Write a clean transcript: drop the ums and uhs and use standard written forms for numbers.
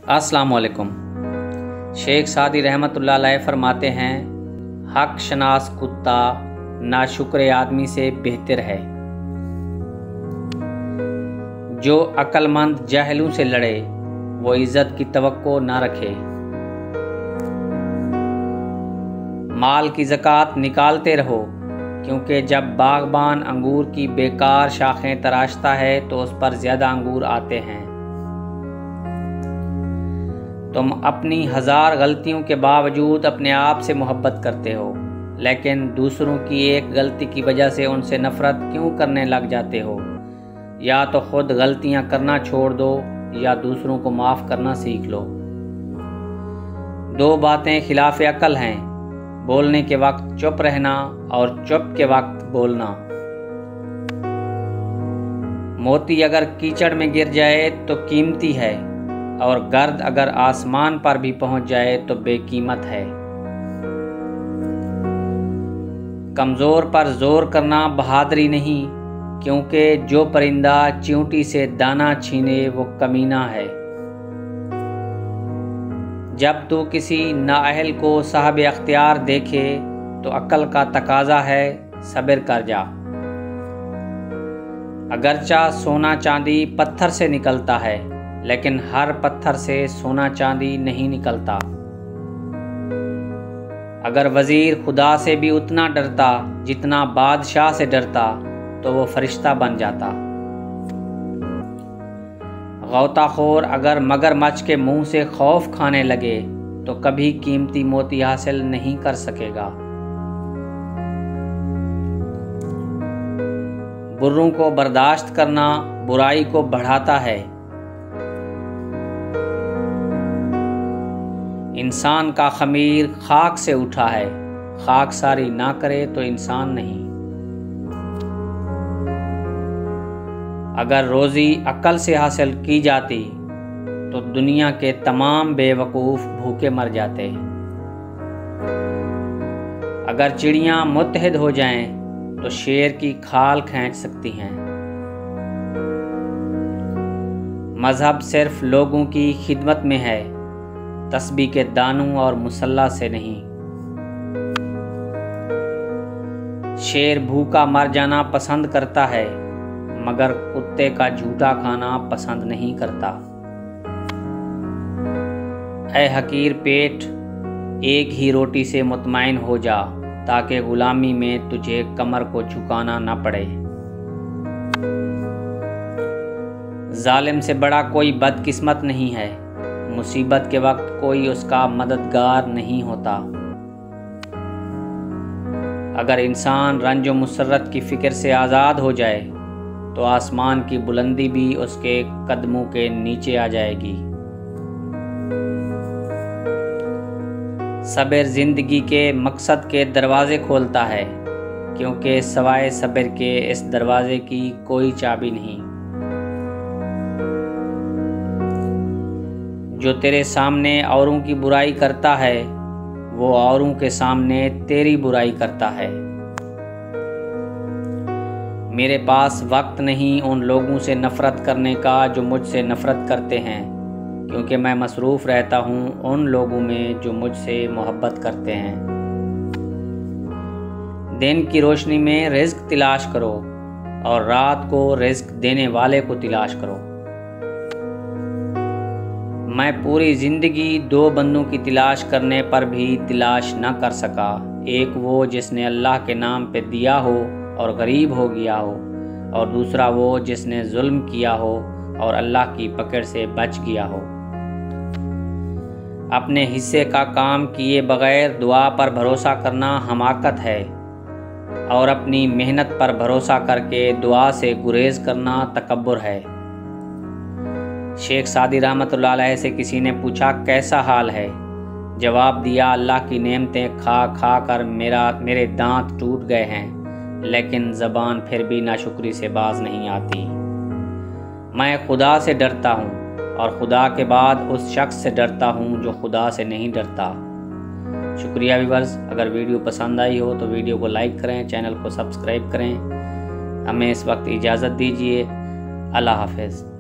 अस्सलाम वालेकुम। शेख सादी रहमतुल्लाह अलैह फरमाते हैं, हक शनास कुत्ता नाशुक्र आदमी से बेहतर है। जो अक्लमंद जाहिलों से लड़े वो इज़्ज़त की तवक्को ना रखे। माल की ज़कात निकालते रहो, क्योंकि जब बागबान अंगूर की बेकार शाखें तराशता है तो उस पर ज़्यादा अंगूर आते हैं। तुम अपनी 1000 गलतियों के बावजूद अपने आप से मोहब्बत करते हो, लेकिन दूसरों की एक गलती की वजह से उनसे नफ़रत क्यों करने लग जाते हो? या तो खुद गलतियां करना छोड़ दो या दूसरों को माफ़ करना सीख लो। 2 बातें खिलाफ अकल हैं, बोलने के वक्त चुप रहना और चुप के वक्त बोलना। मोती अगर कीचड़ में गिर जाए तो कीमती है, और गर्द अगर आसमान पर भी पहुंच जाए तो बेकीमत है। कमज़ोर पर जोर करना बहादुरी नहीं, क्योंकि जो परिंदा चींटी से दाना छीने वो कमीना है। जब तू किसी नाअहल को साहब अख्तियार देखे तो अक्ल का तकाजा है सब्र कर जा। अगरचा सोना चांदी पत्थर से निकलता है, लेकिन हर पत्थर से सोना चांदी नहीं निकलता। अगर वजीर खुदा से भी उतना डरता जितना बादशाह से डरता तो वो फरिश्ता बन जाता। गौताखोर अगर मगरमच्छ के मुंह से खौफ खाने लगे तो कभी कीमती मोती हासिल नहीं कर सकेगा। बुर्रों को बर्दाश्त करना बुराई को बढ़ाता है। इंसान का खमीर खाक से उठा है, खाक सारी ना करे तो इंसान नहीं। अगर रोज़ी अक्ल से हासिल की जाती तो दुनिया के तमाम बेवकूफ़ भूखे मर जाते। अगर चिड़ियाँ मुत्तहिद हो जाएं तो शेर की खाल खींच सकती हैं। मज़हब सिर्फ लोगों की खिदमत में है, तस्बीह के दानों और मुसल्ला से नहीं। शेर भूखा मर जाना पसंद करता है, मगर कुत्ते का झूठा खाना पसंद नहीं करता। ऐ हकीर पेट, एक ही रोटी से मुतमईन हो जा, ताकि गुलामी में तुझे कमर को झुकाना ना पड़े। जालिम से बड़ा कोई बदकिस्मत नहीं है, मुसीबत के वक्त कोई उसका मददगार नहीं होता। अगर इंसान रंजो मुसर्रत की फिक्र से आज़ाद हो जाए तो आसमान की बुलंदी भी उसके कदमों के नीचे आ जाएगी। सब्र जिंदगी के मकसद के दरवाजे खोलता है, क्योंकि सवाए सब्र के इस दरवाजे की कोई चाबी नहीं। जो तेरे सामने औरों की बुराई करता है वो औरों के सामने तेरी बुराई करता है। मेरे पास वक्त नहीं उन लोगों से नफ़रत करने का जो मुझसे नफ़रत करते हैं, क्योंकि मैं मसरूफ़ रहता हूँ उन लोगों में जो मुझसे मोहब्बत करते हैं। दिन की रोशनी में रिज़्क़ तलाश करो और रात को रिज़्क़ देने वाले को तलाश करो। मैं पूरी ज़िंदगी 2 बंदों की तलाश करने पर भी तलाश न कर सका। एक वो जिसने अल्लाह के नाम पे दिया हो और गरीब हो गया हो, और दूसरा वो जिसने जुल्म किया हो और अल्लाह की पकड़ से बच गया हो। अपने हिस्से का काम किए बगैर दुआ पर भरोसा करना हमाकत है, और अपनी मेहनत पर भरोसा करके दुआ से गुरेज करना तकब्बुर है। शेख सादी रहमतुल्लाह अलैह से किसी ने पूछा, कैसा हाल है? जवाब दिया, अल्लाह की नेमतें खा खा कर मेरे दांत टूट गए हैं, लेकिन ज़बान फिर भी नाशुक्री से बाज नहीं आती। मैं खुदा से डरता हूँ, और खुदा के बाद उस शख्स से डरता हूँ जो खुदा से नहीं डरता। शुक्रिया व्यूअर्स। अगर वीडियो पसंद आई हो तो वीडियो को लाइक करें, चैनल को सब्सक्राइब करें। हमें इस वक्त इजाज़त दीजिए। अल्लाह हाफ़िज़।